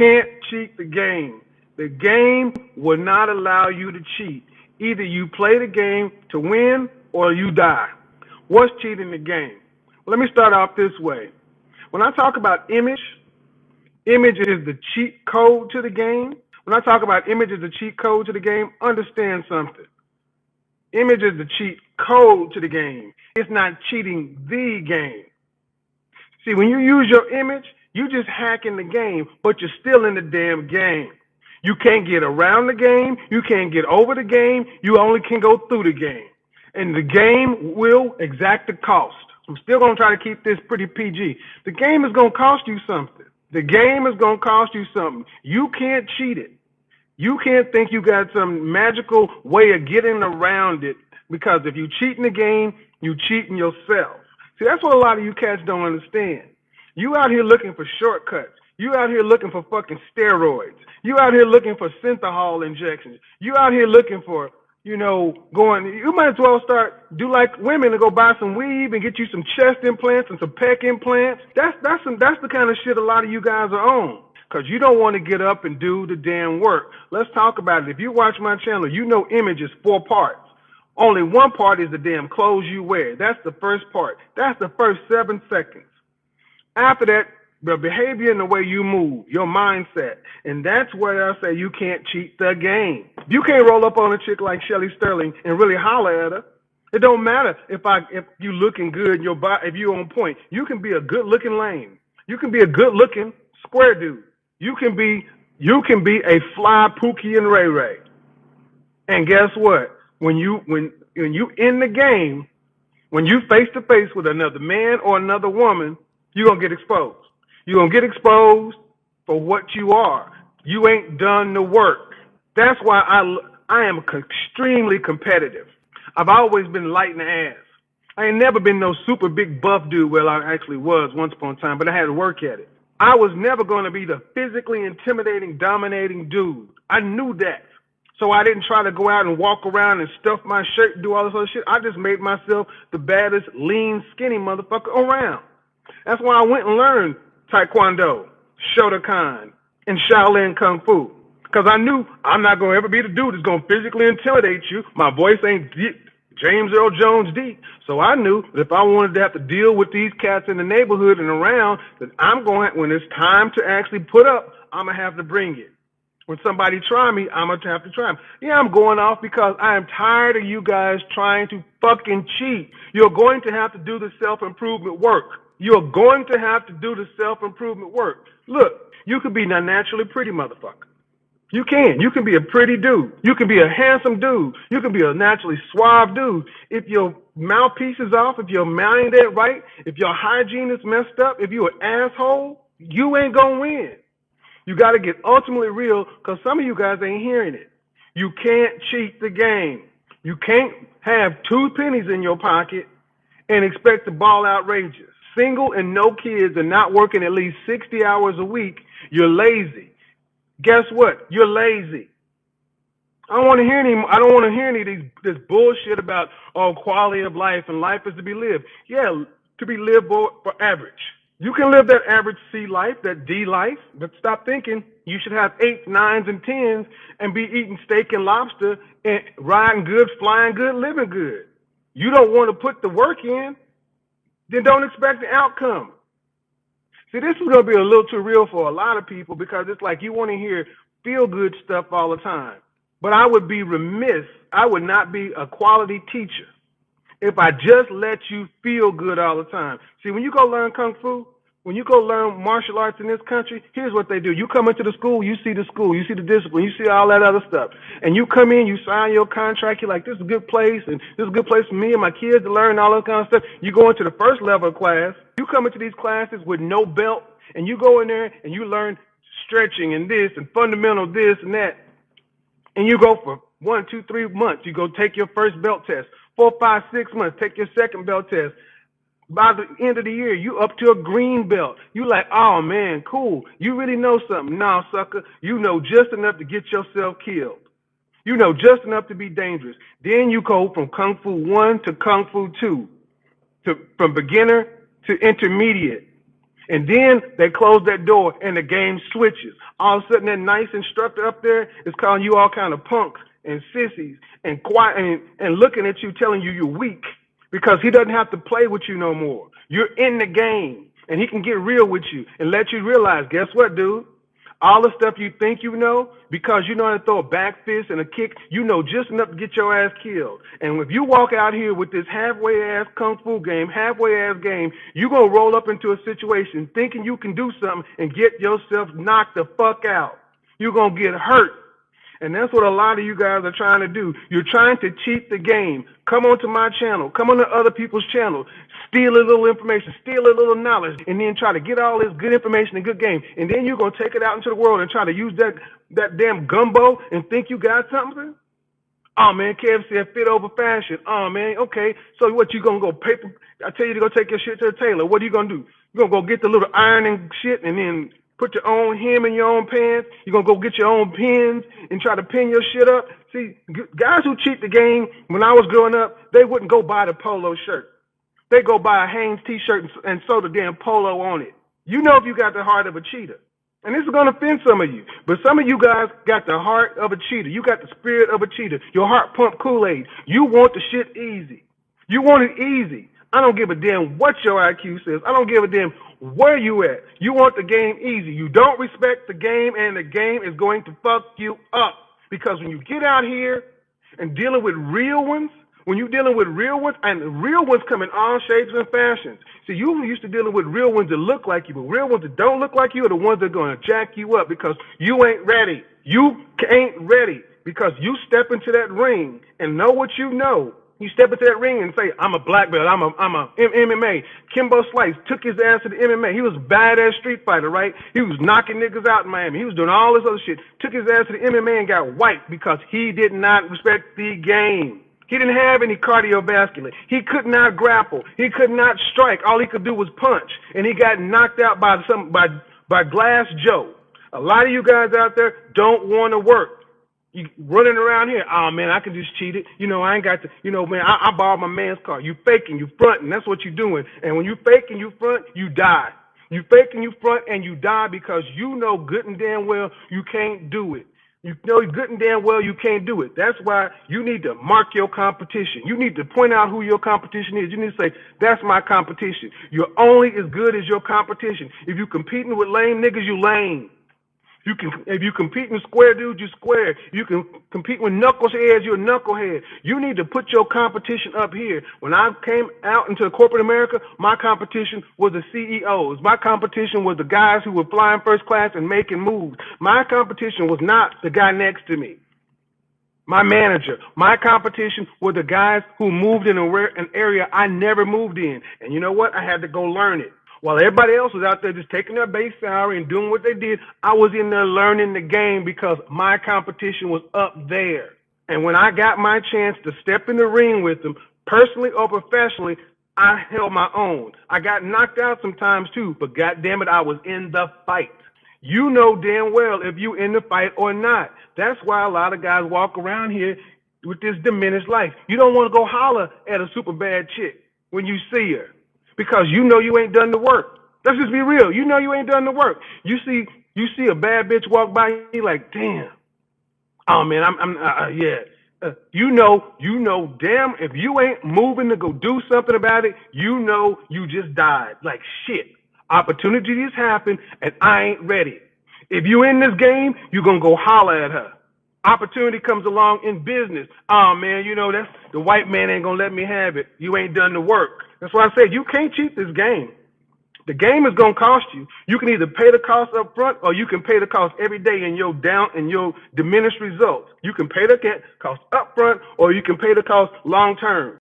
can't cheat the game. The game will not allow you to cheat. Either you play the game to win or you die. What's cheating the game? Let me start off this way. When I talk about image, image is the cheat code to the game. When I talk about image as a cheat code to the game, understand something. Image is the cheat code to the game. It's not cheating the game. See, when you use your image, you just hacking the game, but you're still in the damn game. You can't get around the game. You can't get over the game. You only can go through the game. And the game will exact the cost. I'm still going to try to keep this pretty PG. The game is going to cost you something. The game is going to cost you something. You can't cheat it. You can't think you got some magical way of getting around it, because if you cheat in the game, you cheating yourself. See, that's what a lot of you cats don't understand. You out here looking for shortcuts. You out here looking for fucking steroids. You out here looking for synthahol injections. You out here looking for, you might as well do like women and go buy some weave and get you some chest implants and some pec implants. That's the kind of shit a lot of you guys are on. Because you don't want to get up and do the damn work. Let's talk about it. If you watch my channel, you know image is 4 parts. Only one part is the damn clothes you wear. That's the first part. That's the first 7 seconds. After that, the behavior and the way you move, your mindset. And that's where I say you can't cheat the game. You can't roll up on a chick like Shelly Sterling and really holler at her. It don't matter if you looking good in your body, if you on point. You can be a good looking lame. You can be a good looking square dude. You can be a fly Pookie and Ray Ray. And guess what? When you in the game, when you face to face with another man or another woman, you're gonna get exposed. You're gonna get exposed for what you are. You ain't done the work. That's why I am extremely competitive. I've always been light in the ass. I ain't never been no super big buff dude. Well, I actually was once upon a time, but I had to work at it. I was never going to be the physically intimidating, dominating dude. I knew that. So I didn't try to go out and walk around and stuff my shirt and do all this other shit. I just made myself the baddest, lean, skinny motherfucker around. That's why I went and learned Taekwondo, Shotokan, and Shaolin Kung Fu. Because I knew I'm not going to ever be the dude that's going to physically intimidate you. My voice ain't deep, James Earl Jones deep. So I knew that if I wanted to have to deal with these cats in the neighborhood and around, that when it's time to actually put up, I'm going to have to bring it. When somebody try me, I'm going to have to try them. Yeah, I'm going off because I am tired of you guys trying to fucking cheat. You're going to have to do the self-improvement work. You're going to have to do the self-improvement work. Look, you could be a naturally pretty motherfucker. You can. You can be a pretty dude. You can be a handsome dude. You can be a naturally suave dude. If your mouthpiece is off, if your mind ain't right, if your hygiene is messed up, if you an asshole, you ain't gonna win. You got to get ultimately real, because some of you guys ain't hearing it. You can't cheat the game. You can't have 2 pennies in your pocket and expect to ball outrageous. Single and no kids and not working at least 60 hours a week, you're lazy. Guess what? You're lazy. I don't want to hear any of this bullshit about quality of life and life is to be lived. Yeah, to be lived for average. You can live that average C life, that D life, but stop thinking you should have 8s, 9s, and 10s and be eating steak and lobster and riding good, flying good, living good. You don't want to put the work in, then don't expect the outcome. See, this is going to be a little too real for a lot of people, because it's like you want to hear feel-good stuff all the time. But I would be remiss, I would not be a quality teacher if I just let you feel good all the time. See, when you go learn Kung Fu, when you go learn martial arts in this country, here's what they do. You come into the school, you see the discipline, you see all that other stuff. And you come in, you sign your contract, you're like, this is a good place, and this is a good place for me and my kids to learn all that kind of stuff. You go into the first level of class, you come into these classes with no belt, and you go in there and you learn stretching and this and fundamental this and that. And you go for 1, 2, 3 months. You go take your first belt test. 4, 5, 6 months, take your second belt test. By the end of the year, you up to a green belt. You like, oh man, cool. You really know something. Nah, sucker. You know just enough to get yourself killed. You know just enough to be dangerous. Then you go from Kung Fu 1 to Kung Fu 2, from beginner to intermediate. And then they close that door and the game switches. All of a sudden that nice instructor up there is calling you all kind of punks and sissies and quiet and looking at you telling you you're weak because he doesn't have to play with you no more. You're in the game and he can get real with you and let you realize, guess what, dude? All the stuff you think you know, because you know how to throw a back fist and a kick, you know just enough to get your ass killed. And if you walk out here with this halfway-ass kung fu game, halfway-ass game, you're going to roll up into a situation thinking you can do something and get yourself knocked the fuck out. You're going to get hurt. And that's what a lot of you guys are trying to do. You're trying to cheat the game. Come onto my channel. Come on to other people's channel. Steal a little information. Steal a little knowledge. And then try to get all this good information and good game. And then you're going to take it out into the world and try to use that damn gumbo and think you got something? Oh, man, KFC fit over fashion. Oh, man, okay. So what, you going to go paper? I tell you to go take your shit to the tailor. What are you going to do? You're going to go get the little ironing shit and then put your own hem in your own pants. You're going to go get your own pins and try to pin your shit up. See, guys who cheat the game, when I was growing up, they wouldn't go buy the polo shirt. They go buy a Hanes t-shirt and sew the damn polo on it. You know if you got the heart of a cheater. And this is going to offend some of you. But some of you guys got the heart of a cheater. You got the spirit of a cheater. Your heart pump Kool-Aid. You want the shit easy. You want it easy. I don't give a damn what your IQ says. I don't give a damn where you at. You want the game easy. You don't respect the game, and the game is going to fuck you up. Because when you get out here and dealing with real ones, when you're dealing with real ones, and the real ones come in all shapes and fashions. See, you used to dealing with real ones that look like you, but real ones that don't look like you are the ones that are going to jack you up because you ain't ready. You ain't ready because you step into that ring and know what you know. You step into that ring and say, I'm a black belt, I'm a MMA. Kimbo Slice took his ass to the MMA. He was a badass street fighter, right? He was knocking niggas out in Miami. He was doing all this other shit. Took his ass to the MMA and got wiped because he did not respect the game. He didn't have any cardiovascular. He could not grapple. He could not strike. All he could do was punch. And he got knocked out by Glass Joe. A lot of you guys out there don't want to work. You running around here, oh man, I can just cheat it. You know, I ain't got to, you know, man, I borrowed my man's car. You faking, you fronting. That's what you're doing. And when you fake and you front, you die. You fake and you front and you die because you know good and damn well you can't do it. You know good and damn well you can't do it. That's why you need to mark your competition. You need to point out who your competition is. You need to say, that's my competition. You're only as good as your competition. If you're competing with lame niggas, you lame. If you compete with square dudes, you square. You can compete with knuckleheads, you're a knucklehead. You need to put your competition up here. When I came out into corporate America, my competition was the CEOs. My competition was the guys who were flying first class and making moves. My competition was not the guy next to me, my manager. My competition were the guys who moved in an area I never moved in. And you know what? I had to go learn it. While everybody else was out there just taking their base salary and doing what they did, I was in there learning the game because my competition was up there. And when I got my chance to step in the ring with them, personally or professionally, I held my own. I got knocked out sometimes too, but goddamn it, I was in the fight. You know damn well if you in the fight or not. That's why a lot of guys walk around here with this diminished life. You don't want to go holler at a super bad chick when you see her. Because you know you ain't done the work. Let's just be real. You know you ain't done the work. You see a bad bitch walk by, you like, damn. Oh man, you know, damn. If you ain't moving to go do something about it, you know you just died. Like shit. Opportunity has happened, and I ain't ready. If you in this game, you gonna go holler at her. Opportunity comes along in business. Oh man, you know that's the white man ain't gonna let me have it. You ain't done the work. That's why I said you can't cheat this game. The game is gonna cost you. You can either pay the cost up front or you can pay the cost every day in your diminished results. You can pay the cost up front or you can pay the cost long term.